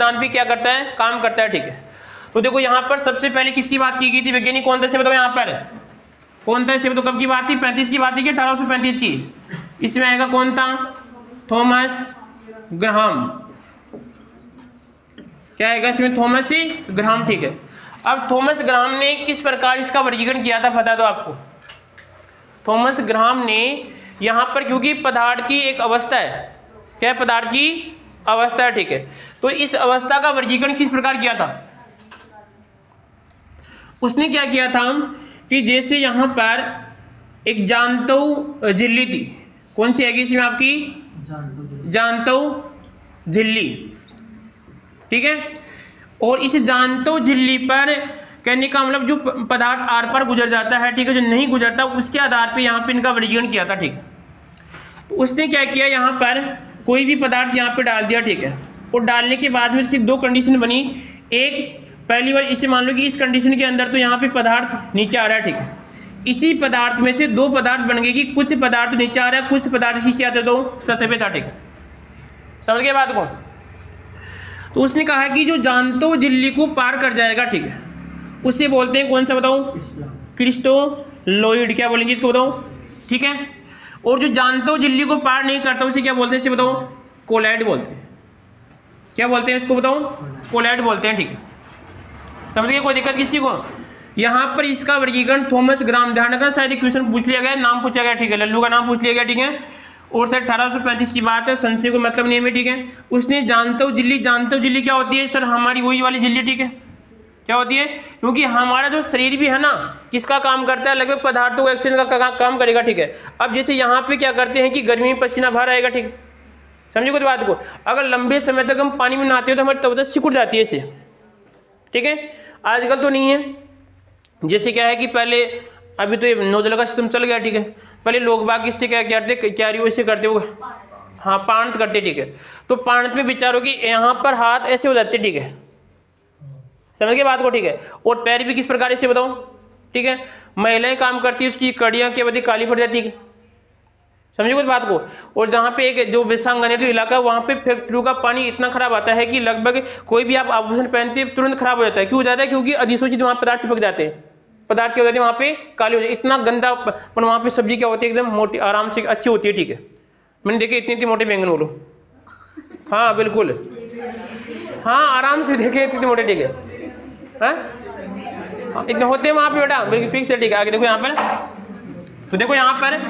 सिद्धांत भी क्या करता है, काम करता है, ठीक है। तो देखो यहाँ पर सबसे पहले किसकी बात की गई थी, वैज्ञानिक कौन था से बताओ, यहाँ पर कौन था, तो कब की बात थी, 35 की बात थी कि 1835 की। इसमें आएगा कौन था, थॉमस ग्राहम। क्या आएगा इसमें, थॉमस ग्राहम, ठीक है। अब थॉमस ग्राहम ने किस प्रकार इसका वर्गीकरण किया था बता दो आपको। थॉमस ग्राहम ने यहाँ पर, क्योंकि पदार्थ की एक अवस्था है, क्या है, पदार्थ की अवस्था है, ठीक है। तो इस अवस्था का वर्गीकरण किस प्रकार किया था, उसने क्या किया था कि जैसे यहाँ पर एक जानतव झिल्ली थी, कौन सी आएगी इसमें आपकी, जानतव झिल्ली, ठीक है। और इस जानतव झिल्ली पर कहने का मतलब जो पदार्थ आर पार गुजर जाता है, ठीक है, जो नहीं गुजरता उसके आधार पे यहाँ पे इनका वर्गीकरण किया था, ठीक है। तो उसने क्या किया, यहाँ पर कोई भी पदार्थ यहाँ पे डाल दिया, ठीक है। और डालने के बाद में इसकी दो कंडीशन बनी। एक, पहली बार इसे मान लो कि इस कंडीशन के अंदर तो यहाँ पे पदार्थ नीचे आ रहा है, ठीक है। इसी पदार्थ में से दो पदार्थ बन गए कि कुछ पदार्थ नीचे आ रहा है, कुछ पदार्थ इसकी क्या था, तो सतह पे था, ठीक है। समझ गए बात को। तो उसने कहा कि जो जानतव झिल्ली को पार कर जाएगा, ठीक है, उसे बोलते हैं कौन सा बताओ, क्रिस्टलोइड। क्या बोलेंगे इसको बताओ, ठीक है। और जो जानतव झिल्ली को पार नहीं करता उसे क्या बोलते हैं, इसे बताओ, कोलाइड बोलते हैं। क्या बोलते हैं इसको बताओ, कोलाइड बोलते हैं, ठीक है। समझ गए, कोई दिक्कत किसी को। यहाँ पर इसका वर्गीकरण थॉमस ग्राहम, ध्यान रखना शायद क्वेश्चन पूछ लिया गया, नाम पूछा गया, ठीक है, लल्लू का नाम पूछ लिया गया, ठीक है। और सर 1835 की बात है, संशय को मतलब नहीं है, ठीक है। उसने जानतव झिल्ली क्या होती है सर, हमारी वही वाली झिल्ली, ठीक है। क्या होती है, क्योंकि हमारा जो शरीर भी है ना, किसका काम करता है, लगभग पदार्थों को एक्सचेंज का काम करेगा, ठीक है। अब जैसे यहाँ पे क्या करते हैं कि गर्मी में पसीना बाहर आएगा, ठीक है, समझे कुछ बात को। अगर लंबे समय तक हम पानी में नहाते हो तो हमारी त्वचा सिकुड़ जाती है इससे, ठीक है। आजकल तो नहीं है, जैसे क्या है कि पहले, अभी तो ये नोजल का सिस्टम चल गया, ठीक है। पहले लोग बाग इससे क्या करते, क्यारियों से करते हो, हाँ, पाणत करते, ठीक है। तो पाणत में विचारो कि यहाँ पर हाथ ऐसे हो जाते, ठीक है, समझ गए बात को, ठीक है। और पैर भी किस प्रकार से बताओ, ठीक है। महिलाएं काम करती है, उसकी कड़ियां के बदी काली पड़ जाती है, समझे कुछ बात को। और जहाँ पे एक जो विसांगन जो इलाका है, वहाँ पे फैक्ट्रियों का पानी इतना खराब आता है कि लगभग कोई भी आप आभूषण पहनते हैं तुरंत खराब हो जाता है। क्यों हो जाता है, क्योंकि अधिसूचित वहाँ पदार्थ चिपक जाते हैं, पदार्थ क्या हो जाते हैं वहाँ पे काले हो जाते, इतना गंदा। पर वहाँ पे सब्जी क्या होती है, एकदम मोटी, आराम से अच्छी होती है, ठीक है। मैंने देखे इतने मोटे बैंगन, बोलो हाँ बिल्कुल, हाँ आराम से देखे इतने मोटे, ठीक है, हाँ इतने होते हैं वहाँ पे बेटा, बिल्कुल फिक्स है, ठीक है। आगे देखो यहाँ पर, तो देखो यहाँ पर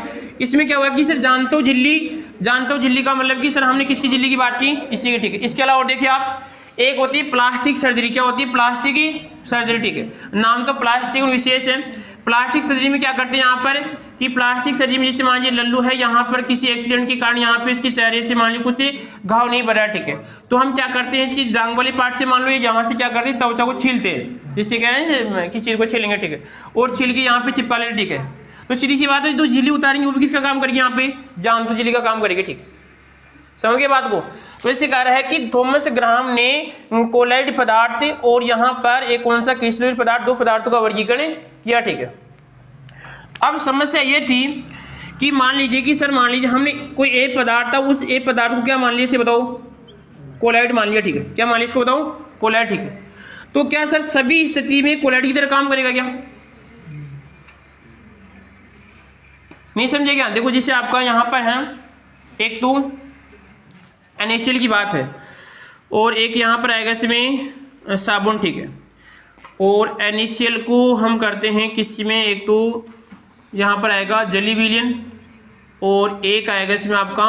इसमें क्या हुआ कि सर जानतव झिल्ली का मतलब कि सर हमने किसकी झिल्ली की बात की, इसी की, ठीक है। इसके अलावा देखिए आप, एक होती है प्लास्टिक सर्जरी। क्या होती है, प्लास्टिक की सर्जरी, ठीक है। नाम तो प्लास्टिक विशेष है। प्लास्टिक सर्जरी में क्या करते हैं यहाँ पर कि प्लास्टिक सर्जरी में जैसे मान लीजिए लल्लू है, यहाँ पर किसी एक्सीडेंट के कारण यहाँ पे इसके चेहरे से मान लीजिए कुछ घाव नहीं बना, ठीक है। तो हम क्या करते हैं, इसकी जांघ वाली पार्ट से मान लो यहाँ से क्या करते हैं, त्वचा को छीलते हैं, जिससे क्या है किसी चीज को छीलेंगे, ठीक है। और छील के यहाँ पे चिपका लेते, ठीक है। तो सीधी सी बात है, जो झिल्ली उतारेंगे वो भी किसका काम करेगी, यहाँ पे जानतव झिल्ली का काम करेगी, ठीक है। समझ गए बात को। तो इसे कह रहा है कि थॉमस ग्राहम ने कोलाइड पदार्थ और यहाँ पर एक कौन सा क्रिस्टलोइड पदार्थ, दो पदार्थों का वर्गीकरण किया, ठीक है। अब समस्या ये थी कि मान लीजिए कि सर मान लीजिए हमने कोई एक पदार्थ था, उस एक पदार्थ को क्या मान लिया, इसे बताओ कोलाइड मान लिया, ठीक है। क्या मान लिया इसको बताओ, कोलाइड, ठीक है। तो क्या सर सभी स्थिति में कोलाइड की तरह काम करेगा क्या, नहीं समझे क्या। देखो जैसे आपका यहाँ पर है, एक तो NaCl की बात है, और एक यहाँ पर आएगा इसमें साबुन, ठीक है। और NaCl को हम करते हैं किस में, एक तो यहाँ पर आएगा जली विलयन, और एक आएगा इसमें आपका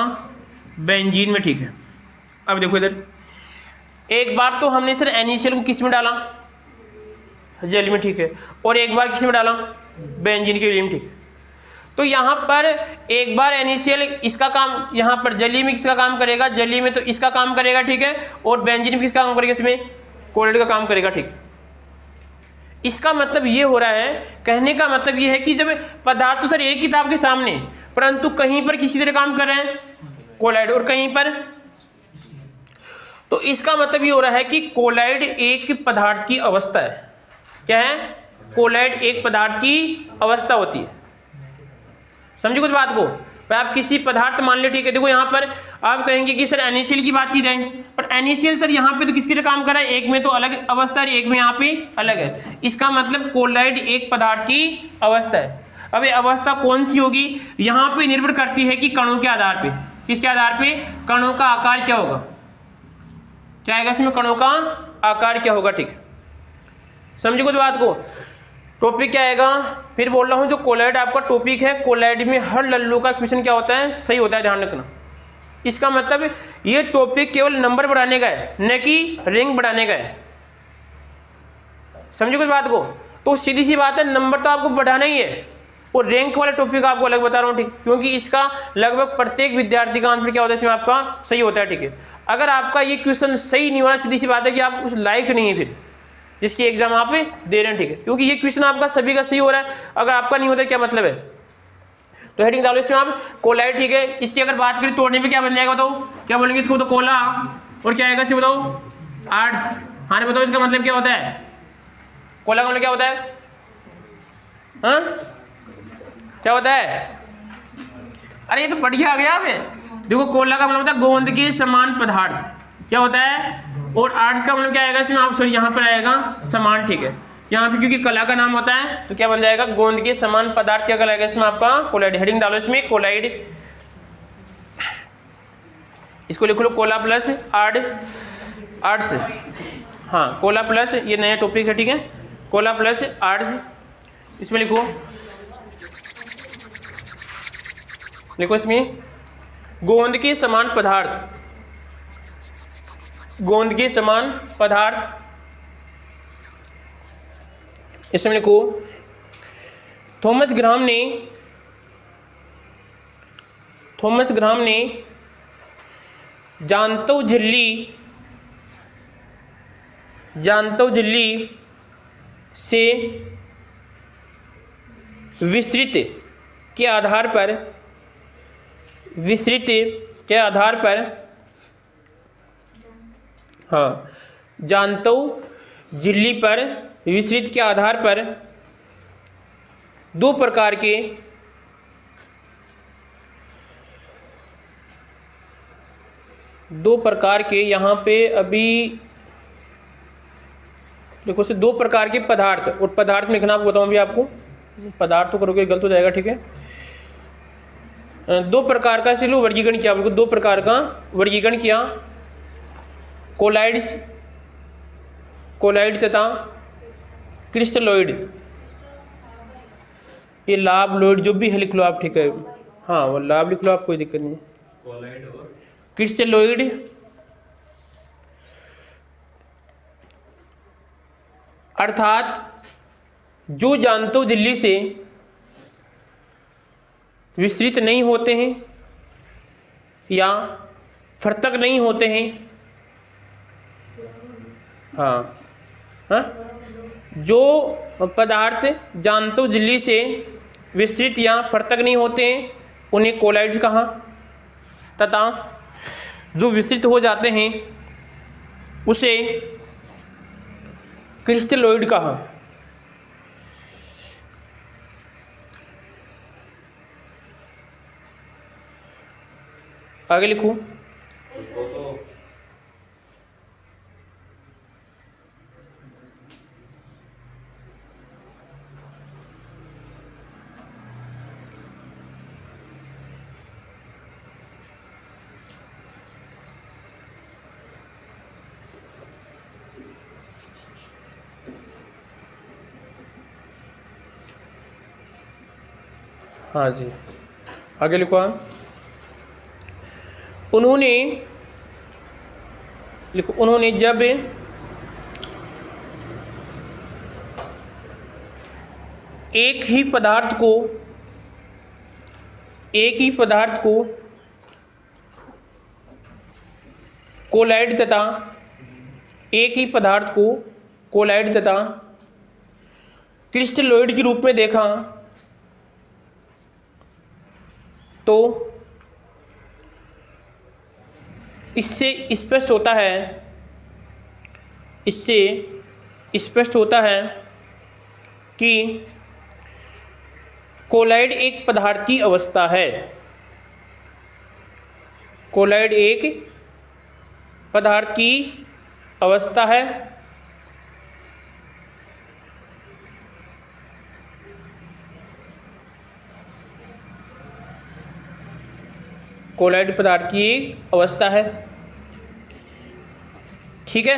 बेंजीन में, ठीक है। अब देखो इधर, एक बार तो हमने सर NaCl को किस में डाला, जल में, ठीक है। और एक बार किस में डाला, बेंजीन के विलयन, ठीक है। तो यहाँ पर एक बार NaCl इसका काम, यहाँ पर जली में किसका काम करेगा, जली में तो इसका काम करेगा, ठीक है। और बेंजीन में किसका काम करेगा, इसमें कोलाइड का काम करेगा, ठीक। इसका मतलब ये हो रहा है, कहने का मतलब ये है कि जब पदार्थ तो सर एक किताब के सामने, परंतु कहीं पर किसी तरह काम कर रहे हैं कोलाइड, और कहीं पर, तो इसका मतलब ये हो रहा है कि कोलाइड एक पदार्थ की अवस्था है। क्या है, कोलाइड एक पदार्थ की अवस्था होती है। समझे कुछ बात को। भाई आप किसी पदार्थ मान ले, ठीक है, देखो यहाँ पर आप कहेंगे कि सर NaCl की बात की जाए, पर NaCl सर यहाँ पे तो किसके लिए काम कर रहा है, एक में तो अलग अवस्था है, एक में यहाँ पे अलग है। इसका मतलब कोलाइड एक पदार्थ की अवस्था है। अब ये अवस्था कौन सी होगी, यहाँ पे निर्भर करती है कि कणों के आधार पे, किसके आधार पे, कणों का आकार क्या होगा, क्या आएगा इसमें, कणों का आकार क्या होगा, ठीक है, समझे कुछ बात को। टॉपिक क्या आएगा, फिर बोल रहा हूं जो कोलाइड आपका टॉपिक है, कोलाइड में हर लल्लू का क्वेश्चन क्या होता है, सही होता है, ध्यान रखना। इसका मतलब ये टॉपिक केवल नंबर बढ़ाने का है, न कि रैंक बढ़ाने का है, समझे कुछ बात को। तो सीधी सी बात है, नंबर तो आपको बढ़ाना ही है, और रैंक वाले टॉपिक आपको अलग बता रहा हूँ, ठीक, क्योंकि इसका लगभग प्रत्येक विद्यार्थी का आंसर क्या होता है, इसमें आपका सही होता है, ठीक है। अगर आपका ये क्वेश्चन सही नहीं हो रहा, सीधी सी बात है कि आप उस लायक नहीं है फिर जिसकी एग्जाम आप दे रहे हैं, ठीक है, क्योंकि ये क्वेश्चन आपका सभी का सही हो रहा है, अगर आपका नहीं होता है क्या मतलब है। तो हेडिंग डालो इसमें आप कोलाइड, ठीक है। इसकी अगर बात करें तोड़ने पे क्या बन जाएगा, बताओ क्या बोलेंगे इसको, तो कोला, और क्या आएगा इससे बताओ, आर्ट्स। हाँ बताओ इसका मतलब क्या होता है, कोला का मतलब क्या होता है, हाँ क्या होता है, अरे ये तो बढ़िया आ गया हमें। देखो कोला का मतलब होता है गोंद के समान पदार्थ, क्या होता है, और आर्ट्स का मतलब क्या आएगा इसमें, आप सॉरी यहाँ पर आएगा समान, ठीक है, यहाँ पे क्योंकि कला का नाम होता है तो क्या बन जाएगा, गोंद के समान पदार्थ क्या कहलाएगा इसमें आपका, कोलाइड। हेडिंग डालो इसमें कोलाइड, इसको लिख लो कोला प्लस आर्ट्स, हाँ कोला प्लस, ये नया टॉपिक है, ठीक है, कोला प्लस आर्ट्स, इसमें लिखो इसमें गोंद के समान पदार्थ, गोंद के समान पदार्थ, इसमें लिखो थॉमस ग्राहम ने जानतो झिल्ली से विस्तृत के आधार पर हाँ जानतो झिल्ली पर विस्तृत के आधार पर दो प्रकार के यहाँ पे अभी देखो से दो प्रकार के पदार्थ, और पदार्थ में लिखना आपको बताऊँ अभी आपको, पदार्थ तो करोगे गलत हो जाएगा, ठीक है। दो प्रकार का इसलिए वर्गीकरण किया, आपको दो प्रकार का वर्गीकरण किया, कोलाइड तथा क्रिस्टलोइड। ये लाभ लोइड जो भी है लिख लो आप, ठीक है, हाँ वो लाभ लिख लो आप, कोई दिक्कत नहीं। कोलाइड और क्रिस्टलोइड अर्थात जो जानतो झिल्ली से विस्तृत नहीं होते हैं या फर्तक नहीं होते हैं, हाँ जो पदार्थ जानतो झिल्ली से विस्तृत या फर्तक नहीं होते हैं उन्हें कोलाइड्स कहा, तथा जो विस्तृत हो जाते हैं उसे क्रिस्टलोइड कहा। आगे लिखूं, हाँ जी आगे लिखो आप, उन्होंने जब एक ही पदार्थ को कोलाइड तथा क्रिस्टलोइड के रूप में देखा तो इससे स्पष्ट होता है कि कोलाइड एक पदार्थ की अवस्था है। कोलॉइड एक पदार्थ की अवस्था है कोलॉइड पदार्थ की एक अवस्था है। ठीक है,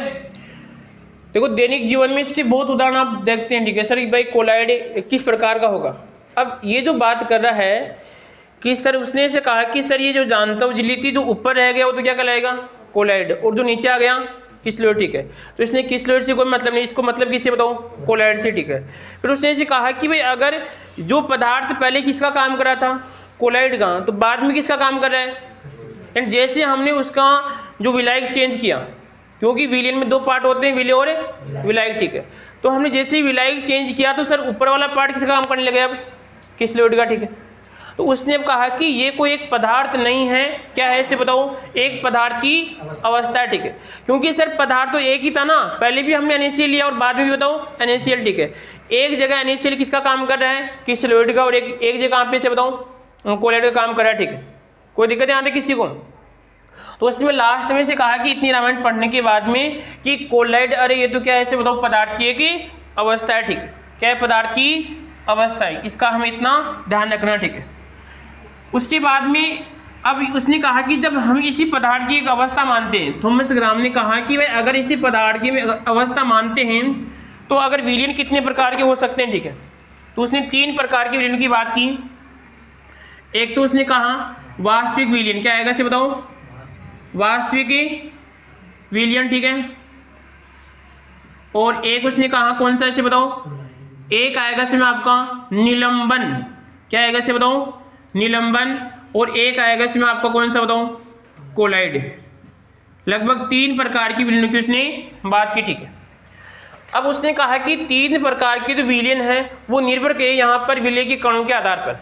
देखो दैनिक जीवन में इसके बहुत उदाहरण आप देखते हैं। ठीक है सर, भाई कोलॉइड किस प्रकार का होगा। अब ये जो बात कर रहा है कि सर उसने ऐसे कहा कि सर ये जो जानता हूँ झिल्ली थी जो ऊपर रह गया वो तो क्या कहलाएगा, कोलॉइड, और जो नीचे आ गया किसलोइड। ठीक है, तो इसने किसलोइड से कोई मतलब नहीं, इसको मतलब किससे बताओ, कोलॉइड से। ठीक है, फिर उसने ऐसे कहा कि भाई अगर जो पदार्थ पहले किसका काम कर रहा था, कोलॉइड का, तो बाद में किसका काम कर रहा है। एंड जैसे हमने उसका जो विलायक चेंज किया, क्योंकि विलयन में दो पार्ट होते हैं, विलय और विलायक। ठीक है, तो हमने जैसे ही विलायक चेंज किया तो सर ऊपर वाला पार्ट किसका काम करने लगे, अब किसलोइड का। ठीक है, तो उसने अब कहा कि ये कोई एक पदार्थ नहीं है, क्या है इसे बताओ, एक पदार्थ की अवस्था है। ठीक है, क्योंकि सर पदार्थ तो एक ही था ना, पहले भी हमने NaCl लिया और बाद में भी बताओ NaCl। ठीक है, एक जगह NaCl किसका काम कर रहा है, किसलोइड का, और एक जगह पे से बताओ कोलॉइड का काम कर रहा है। ठीक है, कोई दिक्कत यहाँ पे किसी को। तो उसमें लास्ट में से कहा कि इतनी रामायण पढ़ने के बाद में कि कोलॉइड, अरे ये तो क्या है ऐसे बताओ, पदार्थ की एक अवस्था है। ठीक है, क्या है, पदार्थ की अवस्था है, इसका हमें इतना ध्यान रखना। ठीक है, उसके बाद में अब उसने कहा कि जब हम इसी पदार्थ की एक अवस्था मानते हैं, थॉमस ग्राम ने कहा कि भाई अगर इसी पदार्थ की अवस्था मानते हैं तो अगर विलयन कितने प्रकार के हो सकते हैं। ठीक है, तो उसने 3 प्रकार के विलयन की बात की। एक तो उसने कहा वास्तविक विलयन, क्या आएगा इसे बताओ, वास्तविक विलयन। ठीक है, और एक उसने कहा कौन सा, इसे बताओ, एक आएगा इसमें आपका निलंबन, क्या आएगा इसे बताओ, निलंबन, और एक आएगा इसमें आपका कौन सा बताऊं, कोलॉइड। लगभग 3 प्रकार की विलयन की उसने बात की। ठीक है, अब उसने कहा कि 3 प्रकार की जो विलयन है वो निर्भर करे यहाँ पर विलय के कणों के आधार पर,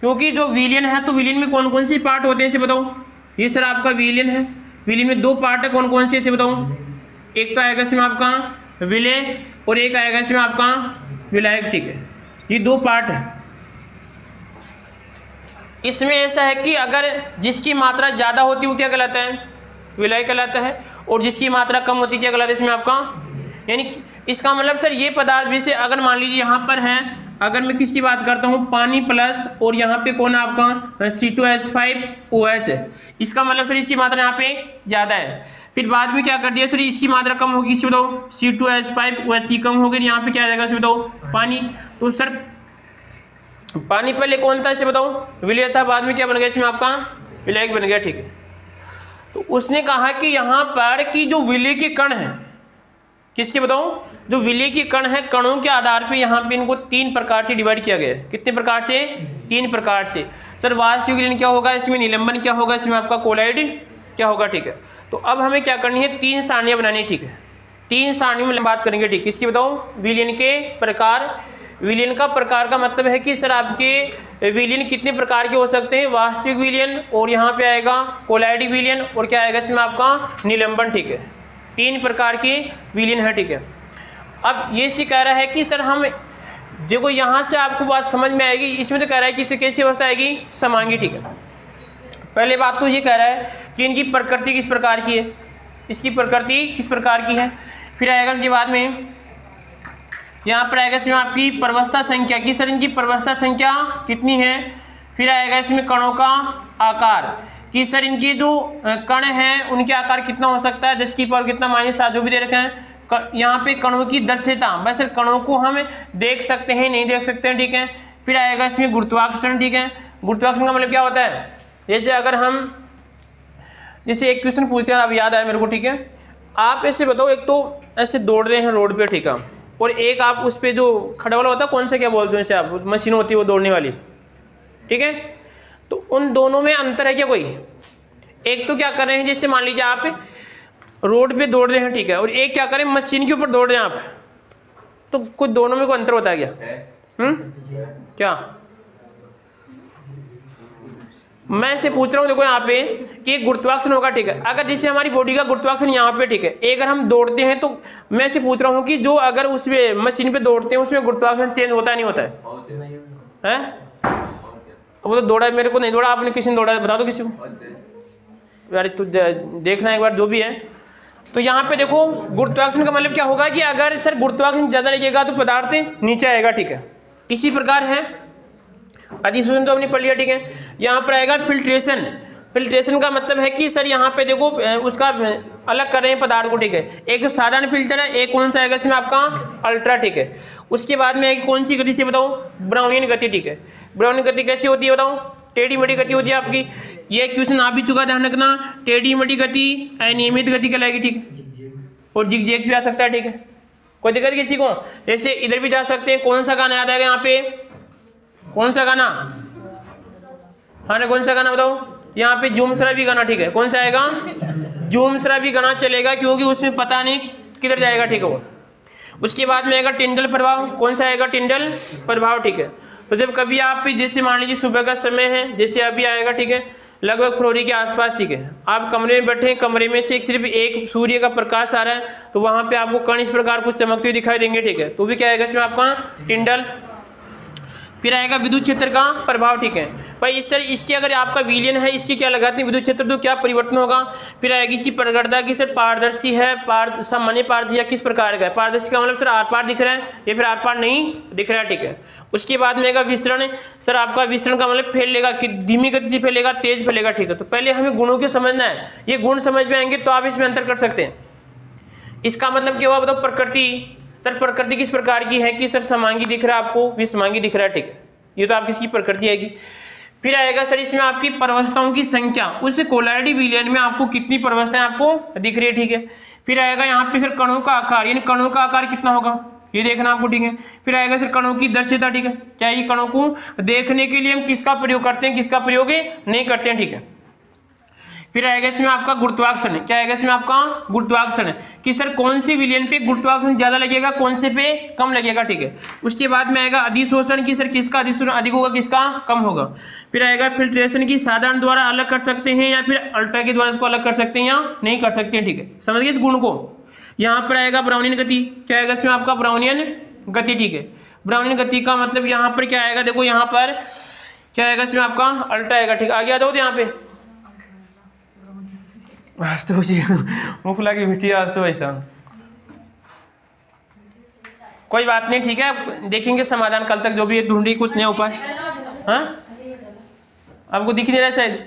क्योंकि जो विलयन है तो विलयन में कौन कौन से पार्ट होते हैं इसे बताओ। ये सर आपका विलयन है, विलयन में 2 पार्ट है, कौन कौन से इसे बताओ, एक तो आएगा इसमें आपका विलय और एक आएगा इसमें आपका विलायक। ठीक है, ये 2 पार्ट है। इसमें ऐसा है कि अगर जिसकी मात्रा ज़्यादा होती है वो क्या कहलाता है, विलायक कहलाता है, और जिसकी मात्रा कम होती है क्या कहलाता है इसमें आपका, यानी इसका मतलब सर ये पदार्थ जैसे अगर मान लीजिए यहाँ पर है, अगर मैं किसकी बात करता हूँ, पानी प्लस और यहाँ पे कौन है आपका C2H5OH है, इसका मतलब सर इसकी मात्रा यहाँ पे ज़्यादा है। फिर बाद में क्या कर दिया सर, इसकी मात्रा कम होगी, इसे बताओ C2H5OH की कम होगी, यहाँ पे क्या आ जाएगा इसे बताओ, पानी। तो सर पानी पहले कौन था इसे बताओ, विलय था, बाद में क्या बन गया इसमें आपका विलायक बन गया। ठीक है, तो उसने कहा कि यहाँ पर कि जो विलय के कण है, किसके बताओ, जो विलय के कण है, कणों के आधार पे यहाँ पे इनको 3 प्रकार से डिवाइड किया गया है। कितने प्रकार से, 3 प्रकार से। सर वास्तविक विलयन क्या होगा, इसमें निलंबन क्या होगा, इसमें आपका कोलॉइड क्या होगा। ठीक है, तो अब हमें क्या करनी है, 3 सारणियाँ बनानी। ठीक है, 3 सारणियों में बात करेंगे। ठीक, किसकी बताओ, विलयन के प्रकार। विलयन का प्रकार का मतलब है कि सर आपके विलयन कितने प्रकार के हो सकते हैं, वास्तविक विलयन, और यहाँ पे आएगा कोलॉइडिक विलयन, और क्या आएगा इसमें आपका निलंबन। ठीक है, 3 प्रकार के विलयन है। ठीक है, अब ये से कह रहा है कि सर हम देखो यहाँ से आपको बात समझ में आएगी, इसमें तो कह रहा है कि कैसी अवस्था आएगी, समांगी। ठीक है, पहले बात तो ये कह रहा है कि इनकी प्रकृति किस प्रकार की है, इसकी प्रकृति किस प्रकार की है। फिर आएगा इसके बाद में यहाँ पर आएगा इसमें आपकी प्रवस्था संख्या की, सर इनकी प्रवस्था संख्या कितनी है। फिर आएगा इसमें कणों का आकार कि सर इनके जो कण हैं उनके आकार कितना हो सकता है, 10 की पावर कितना -7 जो भी दे रखे हैं। यहाँ पे कणों की दृश्यता, बस कणों को हम देख सकते हैं नहीं देख सकते हैं। ठीक है, फिर आएगा इसमें गुरुत्वाकर्षण। ठीक है, गुरुत्वाकर्षण का मतलब क्या होता है, जैसे अगर हम जैसे एक क्वेश्चन पूछते हैं, आप याद आया मेरे को। ठीक है, आप ऐसे बताओ, एक तो ऐसे दौड़ रहे हैं रोड पे, ठीक है, और एक आप उस पे जो खड़ा वाला होता है, कौन सा क्या बोलते हैं इसे आप, मशीन होती है वो दौड़ने वाली। ठीक है, तो उन दोनों में अंतर है क्या कोई, एक तो क्या कर रहे हैं, जैसे मान लीजिए आप रोड पे दौड़ रहे हैं, ठीक है, और एक क्या करें, मशीन के ऊपर दौड़ रहे हैं आप, तो कुछ दोनों में कोई अंतर होता है क्या? क्या मैं से पूछ रहा हूँ, देखो यहाँ पे कि गुरुत्वाकर्षण होगा। ठीक है, अगर जैसे हमारी बॉडी का गुरुत्वाकर्षण यहाँ पे, ठीक है, अगर हम दौड़ते हैं, तो मैं से पूछ रहा हूँ कि जो अगर उसमें मशीन पे दौड़ते हैं उसमें गुरुत्वाकर्षण चेंज होता है नहीं होता है? वो तो दौड़ा है, मेरे को नहीं दौड़ा, आपने किसी ने दौड़ा है, बता दो किसी को। यार तो देखना एक बार जो भी है। तो यहाँ पे देखो गुरुत्वाकर्षण का मतलब क्या होगा कि अगर सर गुरुत्वाकर्षण ज्यादा लगेगा तो पदार्थ नीचे आएगा, ठीक है। इसी प्रकार है अधिशोषण तो हमने पढ़ लिया, ठीक है। यहाँ पर आएगा फिल्ट्रेशन। फिल्ट्रेशन का मतलब है कि सर यहाँ पे देखो उसका अलग कर रहे हैं पदार्थ को, ठीक है। एक साधारण फिल्टर है, एक कौन सा आएगा इसमें आपका अल्ट्रा, ठीक है। उसके बाद में एक कौन सी गति से बताओ, ब्राउनियन गति, ठीक है। ब्राउनियन गति कैसी होती है बताओ, टेढ़ी मेढ़ी गति होती है आपकी। ये क्वेश्चन आ भी चुका, ध्यान रखना। टेढ़ी मेढ़ी गति अनियमित गति कहलाएगी, ठीक है। और जिगजैग भी आ सकता है, ठीक है। कोई दिक्कत किसी को? जैसे इधर भी जा सकते हैं। कौन सा गाना याद आएगा यहाँ पे, कौन सा गाना? हाँ कौन सा गाना बताओ? यहाँ पे झूम शराबी गाना, ठीक है। कौन सा आएगा? झूम शराबी गाना चलेगा, क्योंकि उसमें पता नहीं किधर जाएगा, ठीक है वो। उसके बाद में आएगा टिंडल प्रभाव। कौन सा आएगा? टिंडल प्रभाव, ठीक है। तो जब कभी आप जैसे मान लीजिए सुबह का समय है, जैसे अभी आएगा, ठीक है, लगभग फरवरी के आसपास, ठीक है। आप कमरे में बैठे हैं, कमरे में से सिर्फ एक सूर्य का प्रकाश आ रहा है, तो वहां पे आपको कण इस प्रकार कुछ चमकते हुए दिखाई देंगे, ठीक है। तो भी क्या आएगा इसमें आपका? टिंडल। फिर आएगा विद्युत क्षेत्र का प्रभाव, ठीक है भाई। इस तरह इसके अगर आपका विलयन है, इसकी क्या लगाते हैं विद्युत क्षेत्र, तो क्या परिवर्तन होगा। फिर आएगी इसकी प्रगटता की सर पारदर्शी है, सामान्य पारदर्शी या किस प्रकार का है। पारदर्शी का मतलब सर आर पार दिख रहा है या फिर आर पार नहीं दिख रहा है, ठीक है। उसके बाद में आएगा विसरण। सर आपका विसरण का मतलब फैलेगा कि धीमी गति से फैलेगा, तेज फैलेगा, ठीक है। तो पहले हमें गुणों को समझना है, ये गुण समझ में आएंगे तो आप इसमें अंतर कर सकते हैं। इसका मतलब क्या हुआ बताओ? प्रकृति। सर प्रकृति किस प्रकार की है कि सर समांगी दिख रहा है आपको, विषमांगी दिख रहा है, ठीक है। ये तो आपकी इसकी प्रकृति आएगी। फिर आएगा सर इसमें आपकी परवस्थाओं की संख्या, उस कोलॉइड विलयन में आपको कितनी परवस्थाएं आपको दिख रही है, ठीक है। फिर आएगा यहाँ पे सर कणों का आकार, यानी कणों का आकार कितना होगा ये देखना आपको, ठीक है। फिर आएगा सर कणों की दृश्यता, ठीक है। क्या ये कणों को देखने के लिए हम किसका प्रयोग करते हैं, किसका प्रयोग नहीं करते हैं, ठीक है। फिर आएगा इसमें आपका गुरुत्वाकर्षण। क्या आएगा इसमें आपका? गुरुत्वाकर्षण, कि सर कौन से विलयन पे गुरुत्वाकर्षण ज्यादा लगेगा, कौन से पे कम लगेगा, ठीक है। उसके बाद में आएगा अधिशोषण, की सर किसका अधिशोषण अधिक होगा, किसका कम होगा। फिर आएगा फिल्ट्रेशन, की साधारण द्वारा अलग कर सकते हैं या फिर अल्ट्रा के द्वारा इसको अलग कर सकते हैं या नहीं कर सकते हैं, ठीक है। समझ गए इस गुण को। यहाँ पर आएगा ब्राउनियन गति। क्या आएगा इसमें आपका? ब्राउनियन गति, ठीक है। ब्राउनियन गति का मतलब यहाँ पर क्या आएगा, देखो यहाँ पर क्या आएगा इसमें आपका? अल्ट्रा आएगा, ठीक है। आगे आ जाओ यहाँ पे। आज तो मुख लगी मिट्टी, आज तो ऐसा कोई बात नहीं, ठीक है। देखेंगे समाधान कल तक, जो भी ढूंढी कुछ नया उपाय। हाँ आपको दिख नहीं रहा शायद,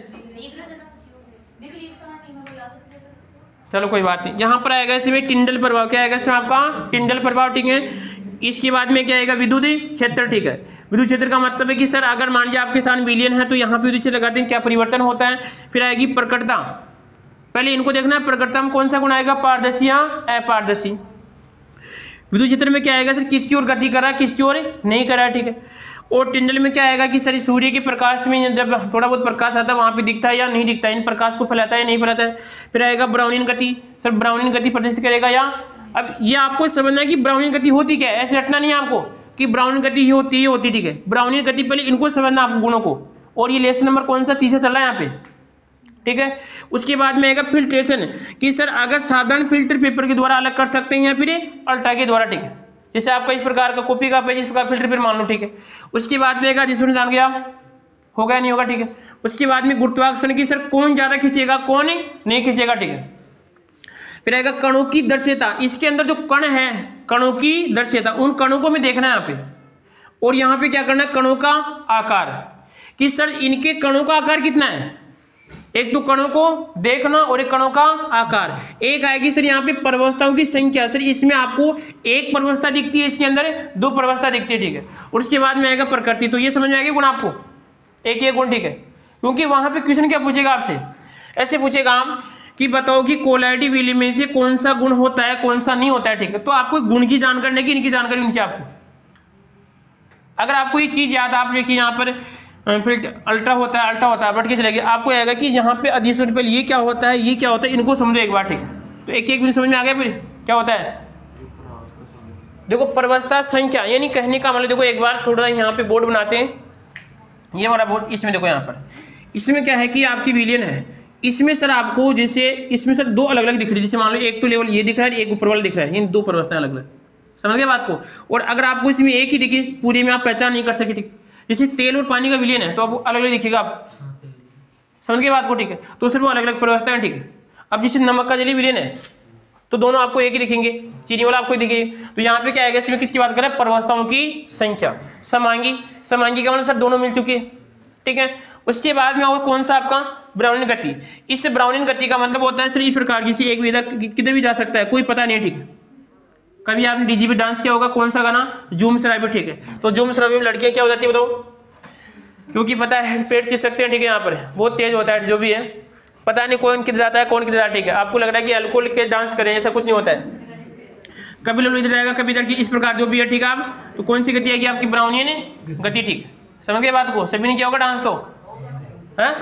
चलो कोई बात नहीं। यहाँ पर आएगा इसमें टिंडल प्रभाव। क्या आएगा इसमें आपका? टिंडल प्रभाव, ठीक है। इसके बाद में क्या आएगा? विद्युत क्षेत्र, ठीक है। विद्युत क्षेत्र का मतलब है कि सर अगर मान लीजिए आपके साथ विलयन है तो यहाँ पे विद्युत क्षेत्र लगाते हैं, क्या परिवर्तन होता है। फिर आएगी प्रकटता। पहले इनको देखना है, प्रकटता में कौन सा गुण आएगा, पारदर्शी या अपारदर्शी। विद्युत क्षेत्र में क्या आएगा सर, किसकी ओर गति कर रहा है, किसकी ओर नहीं कर रहा है, ठीक है। और टिंडल में क्या आएगा कि सर सूर्य के प्रकाश में जब थोड़ा बहुत प्रकाश आता है वहां पे दिखता है या नहीं दिखता है, इन प्रकाश को फैलाता है या नहीं फैलाता है। फिर आएगा ब्राउनियन गति। सर ब्राउनियन गति प्रदर्शित करेगा या, अब ये आपको समझना है कि ब्राउनियन गति होती क्या है, ऐसे रटना नहीं है आपको कि ब्राउनियन गति ही होती है, होती, ठीक है। ब्राउनियन गति पहले इनको समझना आपको गुणों को। और ये लेसन नंबर कौन सा, तीसरा चल रहा है यहाँ पे, ठीक है। उसके बाद में आएगा फिल्ट्रेशन, कि सर अगर साधारण फिल्टर पेपर के द्वारा अलग कर सकते हैं या फिर अल्ट्रा के द्वारा, ठीक है। जैसे आपका इस प्रकार का कॉपी का पेज, इस प्रकार फिल्टर पेपर मान लो, ठीक है। उसके बाद में आएगा, जिसने जान गया होगा नहीं होगा, ठीक है। उसके बाद में गुरुत्वाकर्षण की सर कौन ज्यादा खींचेगा, कौन नहीं खींचेगा, ठीक है। फिर आएगा कणों की दृश्यता। इसके अंदर जो कण है, कणों की दृश्यता, उन कणों को हमें देखना है यहाँ पे। और यहाँ पे क्या करना है, कणों का आकार, कि सर इनके कणों का आकार कितना है। एक तो कणों को देखना और एक कणों का आकार। एक आएगी सर यहाँ पे परवस्थाओं की संख्या। सर इसमें आपको एक परवस्था दिखती है, इसके अंदर दो परवस्था दिखती है, ठीक है। और उसके बाद में आएगा प्रकृति। तो ये समझ में आएगा गुण आपको, एक गुण, ठीक है। क्योंकि वहां पे क्वेश्चन क्या पूछेगा आपसे, ऐसे पूछेगा कि बताओ कि कोलॉइड विलयन में से कौन सा गुण होता है, कौन सा नहीं होता है, ठीक है। तो आपको गुण की जानकारी नहीं, इनकी जानकारी होनी चाहिए आपको। अगर आपको ये चीज याद, आप देखिए यहाँ पर फिर अल्ट्रा होता है, अल्ट्रा होता है, बट के चलेगी, आपको आएगा कि यहाँ पे अधिशोषण पहले ये क्या होता है, ये क्या होता है, इनको समझो एक बार, ठीक है। तो एक एक मिनट समझ में आ गया। फिर क्या होता है, देखो परवस्था संख्या, यानी कहने का मतलब, देखो एक बार थोड़ा यहाँ पे बोर्ड बनाते हैं, ये वाला बोर्ड। इसमें देखो यहाँ पर, इसमें क्या है कि आपकी विलयन है, इसमें सर आपको जैसे इसमें सर दो अलग अलग दिख रही है। जैसे मान लो एक तो लेवल ये दिख रहा है, एक ऊपर वाला दिख रहा है, इन दो परवस्थाएं अलग अलग, समझ गए बात को। और अगर आपको इसमें एक ही दिखे, पूरी में आप पहचान नहीं कर सके, ठीक। जैसे तेल और पानी का विलयन है तो आपको अलग अलग दिखेगा, आप समझ गए बात को, ठीक है। तो सिर्फ वो अलग अलग प्रवस्था है, ठीक है। अब जैसे नमक का जली विलीन है तो दोनों आपको एक ही दिखेंगे, चीनी वाला आपको दिखेगी। तो यहाँ पे क्या आएगा, इसमें किसकी बात करें, प्रवस्थाओं की संख्या। समांगी, समांगी का मतलब सर दोनों मिल चुके हैं, ठीक है। उसके बाद में और कौन सा आपका ब्राउनिंग गति। इस ब्राउनिंग गति का मतलब होता है सर इस प्रकार किसी एक विधा किधर भी जा सकता है, कोई पता नहीं है, ठीक है। कभी आपने डीजी पे डांस किया होगा, कौन सा गाना, झूम शराबी, ठीक है। तो झूम शराबी में लड़कियां क्या हो जाती है बताओ, क्योंकि पता है पेट चीज सकते हैं, ठीक है। यहाँ पर बहुत तेज होता है जो भी है, पता नहीं कौन किधर जाता है कौन किधर जाता है, ठीक है। आपको लग रहा है कि अल्कोहल के डांस करें, ऐसा कुछ नहीं होता है। कभी लोग इधर जाएगा कभी इधर की, इस प्रकार जो भी है, ठीक है। आप तो कौन सी गति आएगी आपकी, ब्राउनियन गति, ठीक है। समझ गए बात को, सभी ने किया होगा डांस तो, हाँ।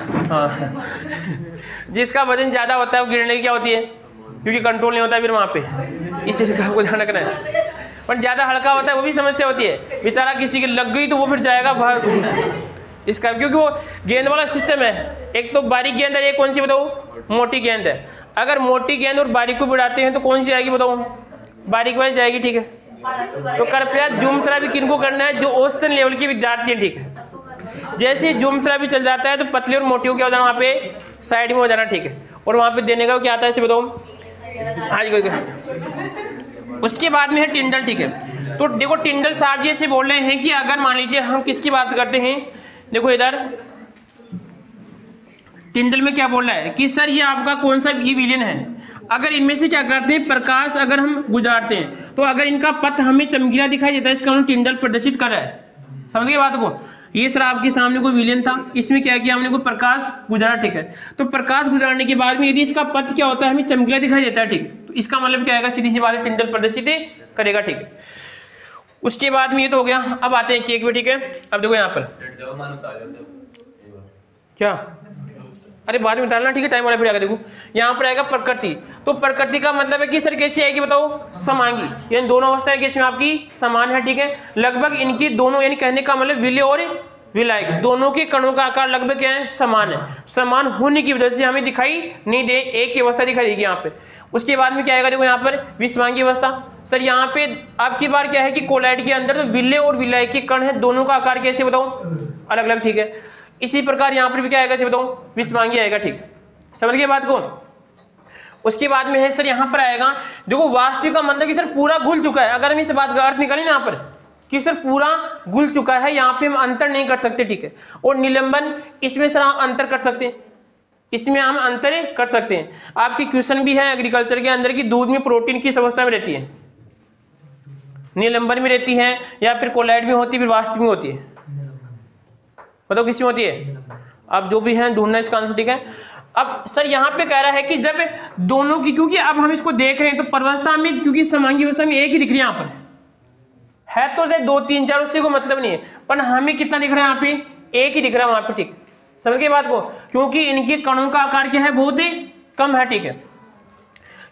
जिसका वजन ज्यादा होता है वो गिरने की क्या होती है, क्योंकि कंट्रोल नहीं होता है फिर वहां पे, इस चीज का आपको ध्यान रखना है। पर ज्यादा हल्का होता है वो भी समस्या होती है, बेचारा किसी की लग गई तो वो फिर जाएगा बाहर इसका, क्योंकि वो गेंद वाला सिस्टम है। एक तो बारीक गेंद है, एक कौन सी बताओ, मोटी गेंद है। अगर मोटी गेंद और बारीक को भिड़ाते हैं तो कौन सी आएगी बताओ, बारीक वाली जाएगी, ठीक है। तो कृपया झूम शराबी किनको करना है, जो औसतन लेवल के विद्यार्थी हैं, ठीक है। जैसे झूम शराबी चल जाता है तो पतली और मोटी को क्या हो जाना, वहाँ पे साइड में हो जाना, ठीक है। और वहाँ पे देने का क्या आता है इसे बताओ, उसके बाद में है टिंडल, ठीक है। तो देखो टिंडल साहब जी ऐसे बोल रहे हैं कि अगर मान लीजिए हम किसकी बात करते हैं, देखो इधर टिंडल में क्या बोल रहा है कि सर ये आपका कौन सा ये विलेन है, अगर इनमें से क्या करते हैं प्रकाश अगर हम गुजारते हैं तो अगर इनका पथ हमें चमकीला दिखाई देता है, इसका हम टिंडल प्रदर्शित कर रहा है। समझ गए बात को, ये सर आपके सामने कोई विलेन था, इसमें क्या किया हमने, कोई प्रकाश गुजारा, ठीक है। तो प्रकाश गुजारने के बाद में यदि इसका पथ क्या होता है हमें चमकीला दिखाई देता है, ठीक, तो इसका मतलब क्या आएगा, सीधी सी बात है, टिंडल प्रदर्शित करेगा, ठीक है। उसके बाद में ये तो हो गया, अब आते हैं केक में, ठीक है। अब देखो यहाँ पर क्या, अरे बाद में डालना, ठीक है, टाइम वाला फिर आएगा। देखो यहाँ पर आएगा प्रकृति, तो प्रकृति का मतलब है कि सर कैसी आएगी बताओ, समांगी, यानी दोनों अवस्थाएं कैसी आपकी समान है, ठीक है। लगभग इनकी दोनों, यानी कहने का मतलब विलय और विलायक दोनों के कणों का आकार लगभग क्या है, समान है। समान होने की वजह से हमें दिखाई नहीं दे, एक ही अवस्था दिखाई देगी यहाँ पे। उसके बाद में क्या आएगा, देखो यहाँ पर विषमांगी अवस्था। सर यहाँ पे आपकी बार क्या है कि कोलाइड के अंदर तो विलय और विलायक के कण है, दोनों का आकार कैसे बताओ, अलग अलग, ठीक है। इसी प्रकार यहाँ पर भी क्या आएगा इसे बताओ, विषमांगी आएगा, ठीक, समझ गए बात को। उसके बाद में है सर यहाँ पर आएगा, देखो वास्तविक का मतलब कि सर पूरा घुल चुका है। अगर हम इस बात का अर्थ निकालें यहाँ पर कि सर पूरा घुल चुका है, यहाँ पे हम अंतर नहीं कर सकते, ठीक है। और निलंबन, इसमें सर हम अंतर कर सकते हैं, इसमें हम अंतर कर सकते हैं। आपकी क्वेश्चन भी है एग्रीकल्चर के अंदर की दूध में प्रोटीन किस अवस्था में रहती है, निलंबन में रहती है या फिर कोलाइड में होती है, फिर वास्तविक में होती है, बताओ किसमें होती है। आप जो भी हैं ढूंढना इसका आंसर, ठीक है। अब सर यहाँ पे कह रहा है कि जब दोनों की, क्योंकि अब हम इसको देख रहे हैं तो प्रवस्था में, क्योंकि समांगी अवस्था में एक ही दिख रही है, यहाँ पर है तो से 2 3 4 उससे कोई मतलब नहीं है, पर हमें कितना दिख रहा है यहाँ पे, एक ही दिख रहा है वहां पे, ठीक, समझ गए बात को। क्योंकि इनके कणों का आकार क्या है, बहुत ही कम है, ठीक है।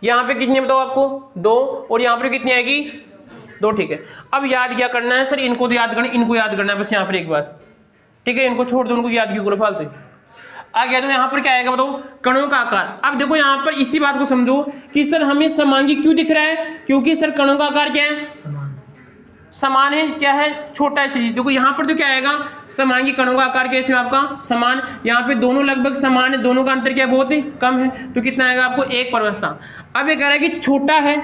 यहाँ पे कितने बताओ आपको, 2, और यहाँ पर कितनी आएगी, 2, ठीक है। अब याद क्या करना है सर, इनको तो याद करना, इनको याद करना है बस यहाँ पर एक बार, ठीक है। इनको छोड़ दो, उनको याद क्यों करो फालतू। आ गया तो यहाँ पर क्या आएगा बताओ, कणों का आकार। अब देखो यहाँ पर इसी बात को समझो कि सर हमें समांगी क्यों दिख रहा है, क्योंकि सर कणों का आकार क्या है, समान है, क्या है, छोटा है। देखो यहाँ पर तो क्या आएगा, समांगी कणों का आकार कैसे आपका समान, यहाँ पे दोनों लगभग समान है, दोनों का अंतर क्या बहुत ही कम है, तो कितना आएगा आपको, एक प्रवस्था। अब ये कह रहा है कि छोटा है,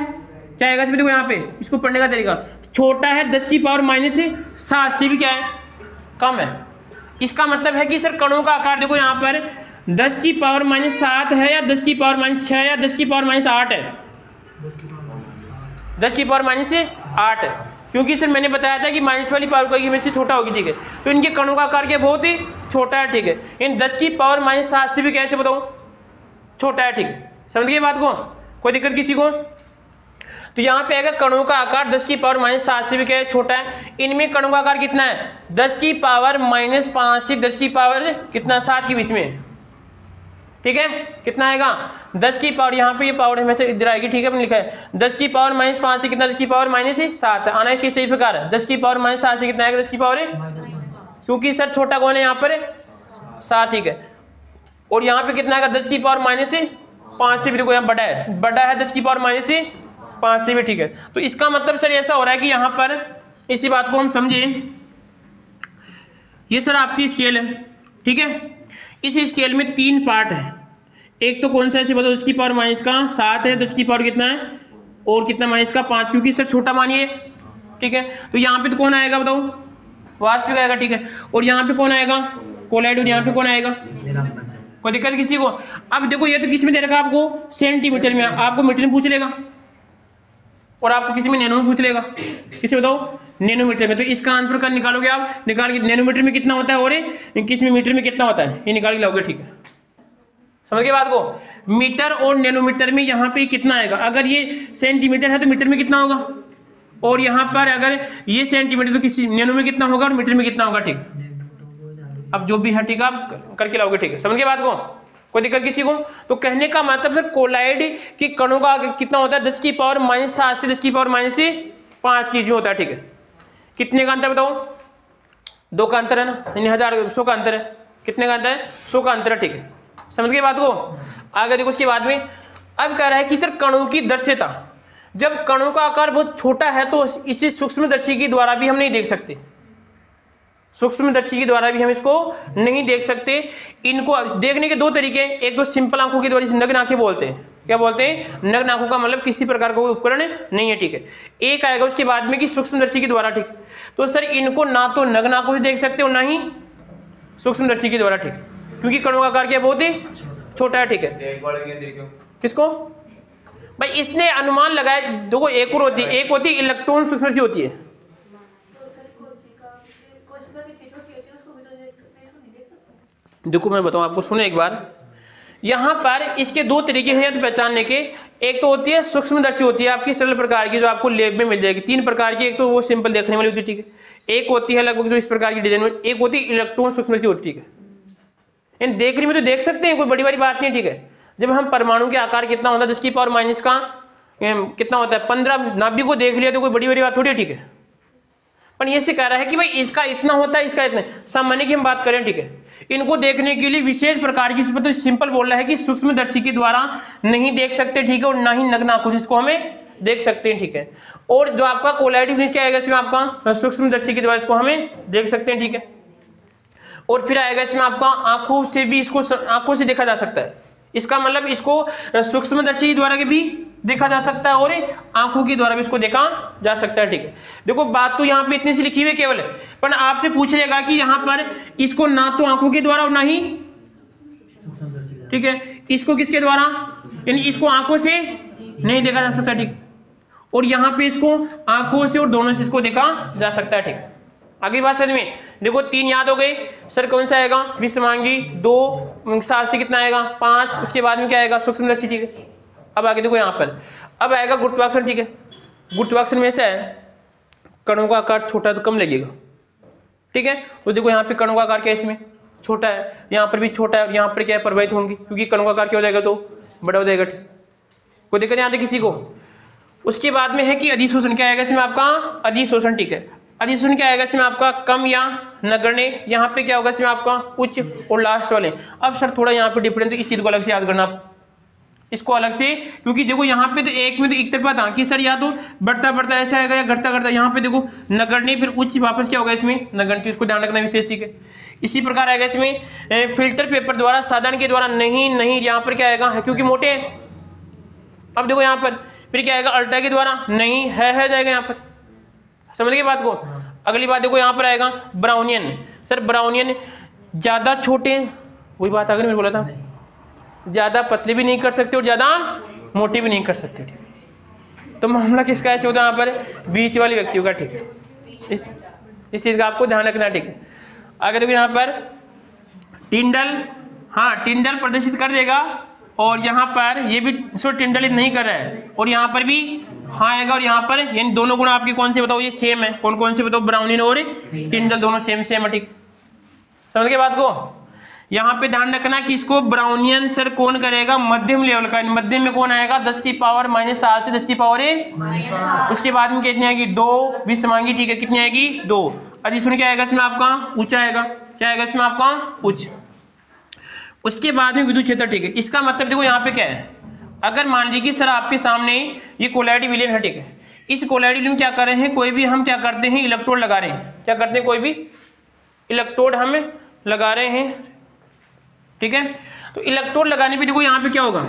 क्या आएगा, देखो यहाँ पे इसको पढ़ने का तरीका, छोटा है 10 की पावर -7 से भी क्या है, कम है। इसका मतलब है कि सर कणों का आकार देखो यहाँ पर 10 की पावर -7 है या 10 की पावर -6 या 10 की पावर -8 है, 10 की पावर -8 है, क्योंकि सर मैंने बताया था कि माइनस वाली पावर कोई में से छोटा होगी, ठीक है। तो इनके कणों का आकार क्या बहुत ही छोटा है, ठीक है। इन 10 की पावर -7 से भी कैसे बताऊं, छोटा है, ठीक है। समझ गए बात को, कोई दिक्कत किसी को। तो यहाँ पे आएगा कणों का आकार 10 की पावर -7 से भी क्या है, छोटा है। इनमें कणों का आकार कितना है, 10 की पावर -5 से 10 की पावर कितना 7 के बीच में, ठीक है। कितना आएगा, 10 की पावर, यहाँ पे ये पावर हमेशा इधर आएगी, ठीक है, मैंने लिखा है 10 की पावर -5 से कितना, 10 की पावर -7 आना है। किस प्रकार है, 10 की पावर -7 से कितना आएगा, 10 की पावर, क्योंकि सर छोटा कौन है यहाँ पर 7, ठीक है। और यहाँ पे कितना आएगा, 10 की पावर -5 से भी देखो यहाँ बड़ा है 10 की पावर -5 से भी, ठीक है। तो इसका मतलब सर ऐसा हो रहा है कि यहाँ पर इसी बात को हम समझे, ये सर आपकी स्केल है, ठीक है। इस स्केल में 3 पार्ट है। एक तो कौन सा है बताओ, 10 की पावर माइनस का 7 है, 10 की पावर कितना है और कितना माइनस का 5, क्योंकि सर छोटा मानिए, ठीक है। तो यहाँ पे तो कौन आएगा बताओ, वास्तविक आएगा, ठीक है। और यहाँ पे कौन आएगा, कोलाइड, और यहाँ पे कौन आएगा, कोई दिक्कत किसी को। अब देखो ये तो किस में दे रखा आपको, सेंटीमीटर में, आपको मीटर में पूछ लेगा और आपको किसी में नैनो में पूछ लेगा, किसी बताओ नैनोमीटर में। तो इसका आंसर कर निकालोगे आप, निकाल के नैनोमीटर में कितना होता है और किस में मीटर में कितना होता है, ये निकाल के लाओगे, ठीक है। समझ गए बात को, मीटर और नैनोमीटर में यहाँ पे कितना आएगा, अगर ये सेंटीमीटर है तो मीटर में कितना होगा, और यहाँ पर अगर ये सेंटीमीटर तो किसी नैनो में कितना होगा और मीटर में कितना होगा, ठीक। अब जो भी है ठीक है आप करके लाओगे, ठीक है। समझ गए बात को, कोई दिक्कत किसी को। तो कहने का मतलब सर कोलाइड की कणों का कितना होता है, 10 की पावर माइनस 7 से 10 की पावर माइनस 5 की होता है, ठीक है। कितने का अंतर बताओ, 2 का अंतर है ना, 100 का अंतर है, कितने का अंतर है, 100 का अंतर है, ठीक है। समझ गए बात को। आगे देखो उसके बाद में अब कह रहा है कि सर कणों की दृश्यता, जब कणों का आकार बहुत छोटा है तो इसे सूक्ष्मदर्शी के द्वारा भी हम नहीं देख सकते, सूक्ष्मदर्शी के द्वारा भी हम इसको नहीं देख सकते। इनको देखने के 2 तरीके हैं, एक तो सिंपल आंखों के द्वारा, नग्न आंखें बोलते हैं, क्या बोलते हैं, नग्न आंखों का मतलब किसी प्रकार का कोई उपकरण नहीं है, ठीक है। एक आएगा उसके बाद में कि सूक्ष्मदर्शी के द्वारा, ठीक। तो सर इनको ना तो नग्न आंखों से देख सकते हो ना ही सूक्ष्मदर्शी के द्वारा, ठीक, क्योंकि कणों का आकार क्या बहुत ही छोटा है, ठीक है। किसको भाई, इसने अनुमान लगाया, देखो एक और होती है, एक होती है इलेक्ट्रॉन सूक्ष्मदर्शी होती है, देखो मैं बताऊं आपको, सुनो एक बार। यहां पर इसके 2 तरीके हैं तो पहचानने के, एक तो होती है सूक्ष्मदर्शी होती है आपकी सरल प्रकार की जो आपको लैब में मिल जाएगी, 3 प्रकार की, एक तो वो सिंपल देखने वाली होती है, ठीक है। एक होती है लगभग जो इस प्रकार की डिजाइन में, एक होती है इलेक्ट्रॉन सूक्ष्मदर्शी होती है, ठीक है। इन देखने में तो देख सकते हैं, कोई बड़ी बड़ी बात नहीं, ठीक है। जब हम परमाणु के आकार कितना होता है, 10 की पावर माइनस का कितना होता है 15 नाभिक को देख लिया तो कोई बड़ी बड़ी बात थोड़ी है, ठीक है। पर ये से कह रहा है कि भाई इसका इतना होता है, इसका इतना, सामान्य की हम बात करें, ठीक है। इनको देखने के लिए विशेष प्रकार की, तो सिंपल बोल रहा है कि सूक्ष्मदर्शी के द्वारा नहीं देख सकते, ठीक है, और ना ही नग्न आंखों से इसको हमें देख सकते हैं, ठीक है। और जो आपका कोलाइड इमेज क्या आएगा इसमें, आपका सूक्ष्मदर्शी के द्वारा इसको हमें देख सकते हैं, ठीक है। और फिर आएगा इसमें आपका आंखों से भी, इसको आंखों से देखा जा सकता है, इसका मतलब इसको सूक्ष्मदर्शी के द्वारा भी देखा जा सकता है और आंखों के द्वारा भी इसको देखा जा सकता है, ठीक है। देखो बात तो यहाँ पे इतनी सी लिखी हुई केवल है, पर आपसे पूछ लेगा कि यहाँ पर इसको ना तो आंखों के द्वारा और ना ही, ठीक है, इसको किसके द्वारा, यानी इसको आंखों से नहीं देखा जा सकता, ठीक। और यहाँ पे इसको आंखों से और दोनों से इसको देखा जा सकता है, ठीक। आगे बात समझ में, देखो 3 याद हो गए सर, कौन सा आएगा, विषमांगी, 2 7 से कितना आएगा 5, उसके बाद में क्या आएगा सूक्ष्मदर्शी, ठीक है। अब आगे देखो यहाँ पर अब आएगा गुरुत्वाकर्षण, ठीक है। गुरुत्वाकर्षण में से है कणों का आकार छोटा तो कम लगेगा, ठीक है। तो देखो यहाँ पे कणों का आकार क्या है, इसमें छोटा है, यहाँ पर भी छोटा है, यहाँ पर क्या है प्रवाहित होंगी, क्योंकि कणों का आकार क्या हो जाएगा तो बड़ा हो जाएगा, ठीक। कोई दिक्कत यहाँ किसी को। उसके बाद में है कि अधिशोषण क्या आएगा इसमें आपका, अधिशोषण, ठीक है। अधिशोषण क्या आएगा इसमें आपका, कम या नगण्य, यहाँ पे क्या होगा इसमें आपका उच्च, और लास्ट वाले। अब सर थोड़ा यहाँ पे डिफरेंस है, इस चीज को अलग से याद करना, इसको अलग से, क्योंकि देखो यहाँ पे तो एक में तो एक तरफा था कि सर या तो बढ़ता बढ़ता ऐसा आएगा या घटता घटता, यहाँ पे देखो नगण्य फिर उच्च, वापस क्या होगा इसमें नगण्य, तो इसको ध्यान रखना विशेष, ठीक है। इसी प्रकार आएगा इसमें फिल्टर पेपर द्वारा, साधन के द्वारा, नहीं यहाँ पर क्या आएगा, क्योंकि मोटे हैं। अब देखो यहाँ पर फिर क्या आएगा, अल्टा के द्वारा, नहीं है जाएगा यहाँ पर, समझ गए बात को। अगली बात देखो यहाँ पर आएगा ब्राउनियन, सर ब्राउनियन ज्यादा छोटे, वही बात आगे मैंने बोला था, ज्यादा पतले भी नहीं कर सकते और ज्यादा मोटे भी नहीं कर सकते, ठीक। तो मामला किसका ऐसे होता है यहाँ पर, बीच वाले व्यक्तियों का, ठीक है। इस चीज का आपको ध्यान रखना, ठीक है। आगे देखो यहाँ पर टिंडल, हाँ टिंडल प्रदर्शित कर देगा, और यहाँ पर ये भी सो टिंडल नहीं कर रहा है, और यहाँ पर भी हाँ आएगा, और यहाँ पर यानी दोनों गुण आपके कौन से बताओ, ये सेम है, कौन कौन से बताओ, ब्राउनिन और टिंडल दोनों सेम है, ठीक। समझ के बात को। यहाँ पे ध्यान रखना कि इसको ब्राउनियन सर कौन करेगा, मध्यम लेवल का, मध्यम में कौन आएगा 10 की पावर माइनस 7 से 10 की पावर 1, उसके बाद में कितनी आएगी 2, विषमांगी, ठीक है, कितनी आएगी 2। अधिशोषण क्या आएगा इसमें आपका ऊंचा आएगा, क्या आएगा इसमें आपका उच्च। उसके बाद में विद्युत क्षेत्र, ठीक है। इसका मतलब देखो यहाँ पे क्या है, अगर मान लीजिए सर आपके सामने ये कोलाइड विलयन है, ठीक है। इस कोलाइड विलयन क्या कर रहे हैं, कोई भी हम क्या करते हैं इलेक्ट्रोड लगा रहे हैं, क्या करते हैं कोई भी इलेक्ट्रोड हम लगा रहे हैं, ठीक है। तो इलेक्ट्रोड लगाने पे देखो यहाँ पे क्या होगा,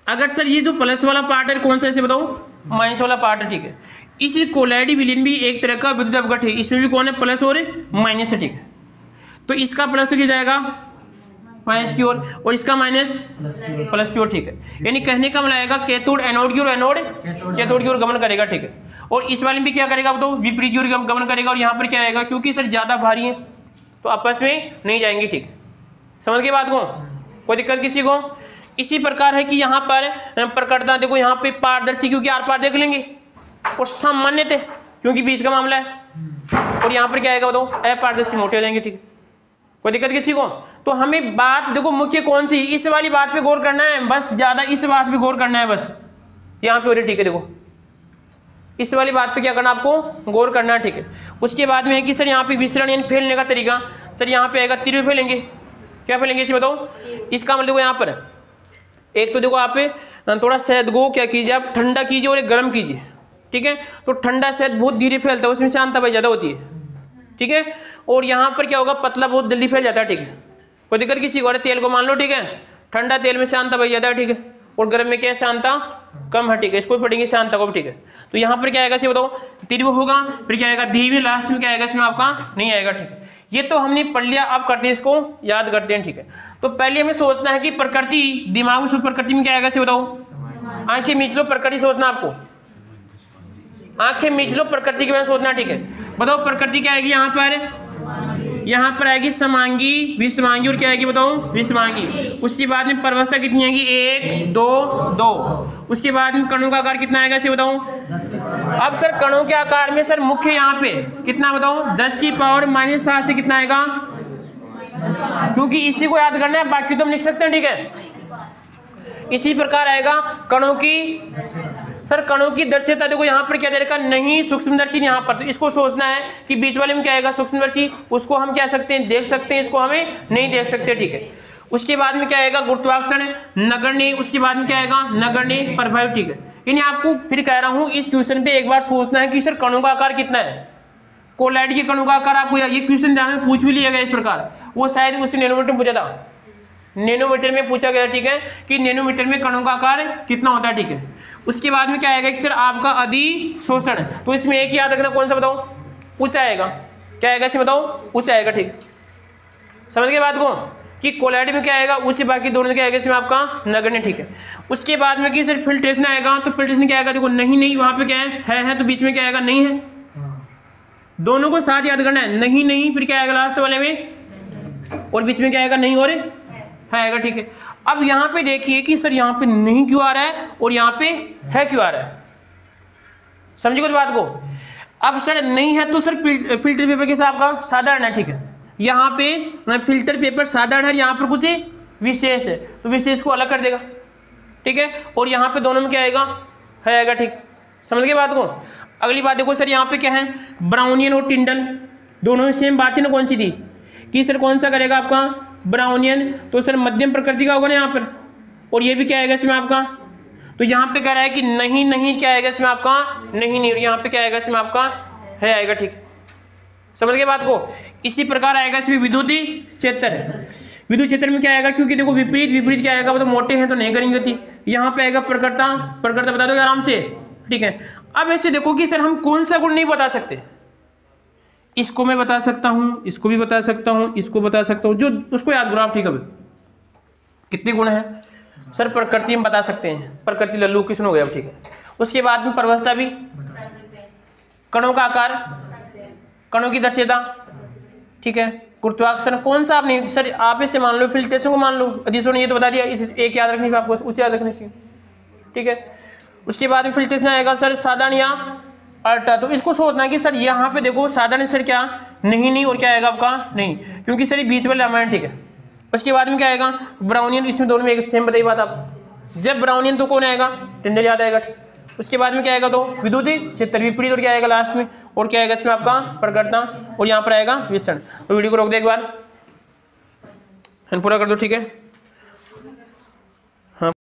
अगर सर ये जो प्लस वाला पार्ट है कौन सा इसे बताओ, माइनस वाला पार्ट है, ठीक है। इस कोलॉइड विलीन भी एक तरह का विद्युत अपघट है, इसमें भी कौन है, प्लस और माइनस है, ठीक है। तो इसका प्लस तो क्या जाएगा माइनस की ओर, और इसका माइनस प्लस की ओर, ठीक है। यानी कहने का मतलब आएगा कैथोड एनोड की ओर, एनोड कैथोड की ओर गमन करेगा, ठीक है। और इस वाले में क्या करेगा तो विपरीत की ओर गमन करेगा। और यहाँ पर क्या आएगा, क्योंकि सर ज्यादा भारी है तो आपस में नहीं जाएंगे, ठीक है। समझ के बात को, कोई दिक्कत किसी को। इसी प्रकार है कि यहाँ पर प्रकटता देखो, यहाँ पे पारदर्शी क्योंकि आर पार देख लेंगे, और सामान्य थे क्योंकि बीच का मामला है, और यहाँ पर क्या आएगा बताओ, अपारदर्शी मोटे हो जाएंगे, ठीक है। कोई दिक्कत किसी को। तो हमें बात देखो मुख्य कौन सी, इस वाली बात पे गौर करना है, बस ज्यादा इस बात पे गौर करना है, बस यहाँ पे हो रही, ठीक है। देखो इस वाली बात पे क्या करना आपको, गौर करना है, ठीक है। उसके बाद में है कि सर यहाँ पे विसरण यानी फैलने का तरीका, सर यहाँ पे आएगा तीर में फैलेंगे, क्या फैलेंगे इसे बताओ। इसका मतलब देखो यहाँ पर एक तो देखो आप थोड़ा शहद को क्या कीजिए, आप ठंडा कीजिए और एक गर्म कीजिए, ठीक है। तो ठंडा शहद बहुत धीरे फैलता है, उसमें शांता भाई ज्यादा होती है, ठीक है। और यहाँ पर क्या होगा, पतला बहुत जल्दी फैल जाता है, ठीक है। कोई दिक्कत किसी को। अरे तेल को मान लो, ठीक है, ठंडा तेल में शांता भाई ज्यादा है, ठीक है, और गर्म में क्या है, शांता कम है, ठीक है। इसको पढ़ेंगे शांता को भी, ठीक है। तो यहाँ पर क्या आएगा इसे बताओ, तीव्र होगा, फिर क्या आएगा धीमे, लास्ट में क्या आएगा इसमें आपका नहीं आएगा, ठीक है। ये तो हमने पढ़ लिया, अब करते हैं इसको याद करते हैं, ठीक है। तो पहले हमें सोचना है कि प्रकृति, दिमाग में प्रकृति में क्या आएगा इसे बताओ, आंखें मीच लो, प्रकृति सोचना आपको, आंखें मीच लो, प्रकृति के बारे में सोचना, ठीक है। बताओ प्रकृति क्या आएगी यहाँ पर आएगी समांगी, विषमांगी, और क्या आएगी बताओ विषमांगी। उसके बाद में परवस्था कितनी आएगी, 1 2 2। उसके बाद में कणों का आकार कितना आएगा इसे बताओ। अब सर कणों के आकार में सर मुख्य यहाँ पे कितना बताओ, 10 की पावर -7 से कितना आएगा, क्योंकि इसी को याद करना है, बाकी तो हम लिख सकते हैं, ठीक है। इसी प्रकार आएगा कणों की, सर कणों की दर्शिता देखो यहाँ पर क्या दे रखा, नहीं सूक्ष्मदर्शी यहाँ पर, तो इसको सोचना है कि बीच वाले में क्या आएगा सूक्ष्मदर्शी, उसको हम क्या सकते हैं देख सकते हैं, इसको हमें नहीं देख सकते, ठीक है। उसके बाद में क्या आएगा गुरुत्वाकर्षण नगण्य, उसके बाद में क्या आएगा नगण्य प्रभाव, ठीक है। यानी आपको फिर कह रहा हूं इस क्वेश्चन पे एक बार सोचना है कि सर कणों का आकार कितना है, कोलाइड के कणों का आकार आपको ये क्वेश्चन ध्यान में पूछ भी लिया गया इस प्रकार, वो शायद मुझसे नैनोमीटर में पूछा था, नैनोमीटर में पूछा गया, ठीक है, कि नैनोमीटर में कणों का आकार कितना होता है, ठीक है। उसके बाद में क्या आएगा कि सर आपका अधिशोषण, तो इसमें एक याद रखना, कौन सा बताओ, उच्च आएगा, क्या आएगा इसमें बताओ, उच्च आएगा, ठीक। समझ गए बात को कि कोलाइड में क्या आएगा उच्च, बाकी दोनों में क्या आएगा इसमें आपका नगण्य, ठीक है। उसके बाद में कि सर फिल्ट्रेशन आएगा, तो फिल्ट्रेशन क्या आएगा देखो, नहीं वहां पे क्या है, तो बीच में क्या आएगा नहीं है, दोनों को साथ याद करना है, नहीं फिर क्या आएगा लास्ट वाले में, और बीच में क्या आएगा नहीं और आएगा, ठीक है। अब यहाँ पे देखिए कि सर यहाँ पे नहीं क्यों आ रहा है और यहाँ पे है क्यों आ रहा है, समझिए कुछ बात को। अब सर नहीं है तो सर फिल्टर पेपर के साथ आपका साधारण है, ठीक है। यहाँ पे फिल्टर पेपर साधारण है, यहाँ पर कुछ विशेष है, तो विशेष को अलग कर देगा, ठीक है। और यहाँ पे दोनों में क्या आएगा ठीक, समझ गए बात को। अगली बात देखो सर यहाँ पे क्या है, ब्राउनियन और टिंडल दोनों में सेम बात है ना, कौन सी थी कि सर कौन सा करेगा आपका ब्राउनियन, तो सर मध्यम प्रकृति का होगा ना यहाँ पर, और ये भी क्या आएगा इसमें आपका, तो यहाँ पे कह रहा है कि नहीं क्या आएगा इसमें आपका नहीं, और यहाँ पे क्या आएगा इसमें आपका है आएगा, ठीक, समझ गए बात को। इसी प्रकार आएगा इसमें विद्युत क्षेत्र, विद्युत क्षेत्र में क्या आएगा, क्योंकि देखो विपरीत क्या आएगा, वो तो मोटे हैं तो नहीं करेंगे गति, यहाँ पे आएगा प्रकटता बता दोगे आराम से, ठीक है। अब ऐसे देखो कि सर हम कौन सा गुण नहीं बता सकते, इसको मैं बता सकता हूं, इसको भी बता सकता हूं, इसको बता सकता हूं, जो उसको याद करो आप, ठीक है। कितने गुण हैं सर, प्रकृति में बता सकते हैं, प्रकृति लल्लू कृष्ण हो गया, ठीक है। उसके बाद में परवस्था भी, कणों का आकार, कणों की दर्शिता, ठीक है। गुरुत्वाकर्षण कौन सा आप नहीं, सर आप इसे मान लो, फिल्ट्रेशन को मान लो, अधिशोषण ये तो बता दिया, इस एक याद रखनी आपको, उसे याद रखने से, ठीक है। उसके बाद में फिल्ट्रेशन आएगा सर साधारण या अल्ट्रा, तो इसको सोचना है कि सर यहाँ पे देखो साधारण सर क्या नहीं और क्या आएगा आपका नहीं, क्योंकि सर ये बीच वाले रामायण, ठीक है। उसके बाद में क्या आएगा ब्राउनियन, इसमें दोनों में एक सेम बताइए बात आप, जब ब्राउनियन तो कौन आएगा टिंडल याद आएगा, ठीक। उसके बाद में क्या आएगा तो विद्युत क्षेत्र विपरीत, और क्या आएगा लास्ट में, और क्या आएगा इसमें आपका प्रकटता, और यहाँ पर आएगा विसरण। तो वीडियो को रोक दे एक बार, पूरा कर दो, ठीक है।